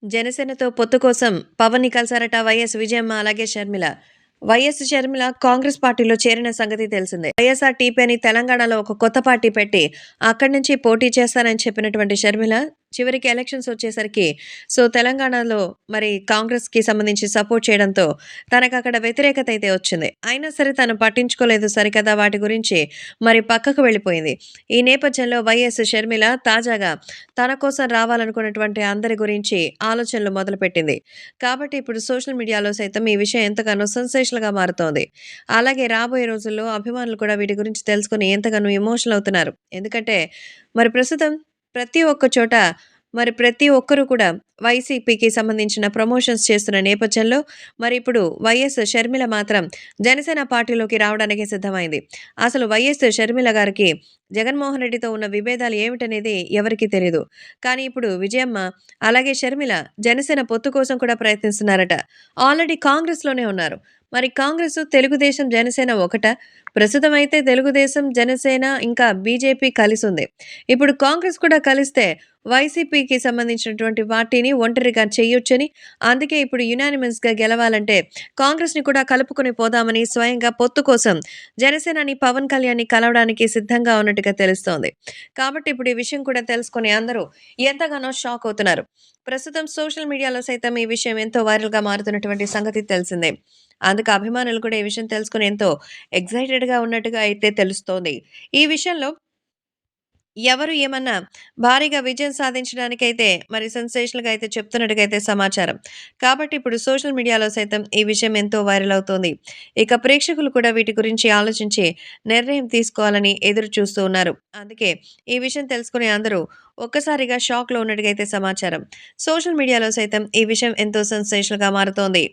జనసేనతో పొత్తు కోసం పవన్‌ని కలిసారట వైఎస్ విజయమ్మ, అలాగే షర్మిల. వైఎస్ షర్మిల కాంగ్రెస్ పార్టీలో చేరిన సంగతి తెలిసిందే. వైఎస్ఆర్‌టీపీ అని తెలంగాణలో ఒక కొత్త పార్టీ పెట్టి, అక్కడి నుంచి పోటీ చేస్తానని చెప్పినటువంటి షర్మిల, చివరికి ఎలక్షన్స్ వచ్చేసరికి తెలంగాణలో మరి కాంగ్రెస్‌కి సంబంధించి సపోర్ట్ చేయడంతో తనకక్కడ వ్యతిరేకత అయితే వచ్చింది. అయినా సరే తను పట్టించుకోలేదు సరికదా వాటి గురించి మరి పక్కకు వెళ్ళిపోయింది. ఈ నేపథ్యంలో వైఎస్ షర్మిల తాజాగా తన కోసం రావాలనుకున్నటువంటి అందరి గురించి ఆలోచనలు మొదలుపెట్టింది. కాబట్టి ఇప్పుడు సోషల్ మీడియాలో సైతం ఈ విషయం ఎంతగానో సెన్సేషనల్‌గా మారుతోంది. అలాగే రాబోయే రోజుల్లో అభిమానులు కూడా వీటి గురించి తెలుసుకొని ఎంతగానో ఎమోషనల్ అవుతున్నారు. ఎందుకంటే మరి ప్రస్తుతం ప్రతి ఒక్క చోట మరి ప్రతి ఒక్కరు కూడా వైసీపీకి సంబంధించిన ప్రమోషన్స్ చేస్తున్న నేపథ్యంలో మరి ఇప్పుడు వైఎస్ షర్మిల మాత్రం జనసేన పార్టీలోకి రావడానికి సిద్ధమైంది. అసలు వైఎస్ షర్మిల గారికి జగన్మోహన్ రెడ్డితో ఉన్న విభేదాలు ఏమిటనేది ఎవరికీ తెలీదు. కానీ ఇప్పుడు విజయమ్మ, అలాగే షర్మిల జనసేన పొత్తు కోసం కూడా ప్రయత్నిస్తున్నారట. ఆల్రెడీ కాంగ్రెస్‌లోనే ఉన్నారు. మరి కాంగ్రెసు, తెలుగుదేశం, జనసేన ఒకటా? ప్రస్తుతం అయితే తెలుగుదేశం, జనసేన ఇంకా బీజేపీ కలిసుంది. ఇప్పుడు కాంగ్రెస్ కూడా కలిస్తే వైసీపీకి సంబంధించినటువంటి పార్టీని ఒంటరిగా చేయొచ్చని, అందుకే ఇప్పుడు యునానిమస్‌గా గెలవాలంటే కాంగ్రెస్‌ని కూడా కలుపుకొని పోదామని స్వయంగా పొత్తు కోసం జనసేనని పవన్ కళ్యాణ్‌ని కలవడానికి సిద్ధంగా ఉన్నట్టుగా తెలుస్తోంది. కాబట్టి ఇప్పుడు ఈ విషయం కూడా తెలుసుకొని అందరూ ఎంతగానో షాక్ అవుతున్నారు. ప్రస్తుతం సోషల్ మీడియాలో సైతం ఈ విషయం ఎంతో వైరల్‌గా మారుతున్నటువంటి సంగతి తెలిసిందే. అందుకు అభిమానులు కూడా ఈ విషయం తెలుసుకొని ఎంతో ఎక్సైటెడ్‌గా ఉన్నట్టుగా అయితే తెలుస్తోంది. ఈ విషయంలో ఎవరు ఏమన్నా భారీగా విజయం సాధించడానికైతే మరి సెన్సేషనల్‌గా అయితే చెప్తున్నట్టుగా అయితే సమాచారం. కాబట్టి ఇప్పుడు సోషల్ మీడియాలో సైతం ఈ విషయం ఎంతో వైరల్ అవుతోంది. ఇక ప్రేక్షకులు కూడా వీటి గురించి ఆలోచించి నిర్ణయం తీసుకోవాలని ఎదురు చూస్తూ ఉన్నారు. అందుకే ఈ విషయం తెలుసుకుని అందరూ ఒక్కసారిగా షాక్‌లో ఉన్నట్టుగా అయితే సమాచారం. సోషల్ మీడియాలో సైతం ఈ విషయం ఎంతో సెన్సేషనల్‌గా మారుతోంది.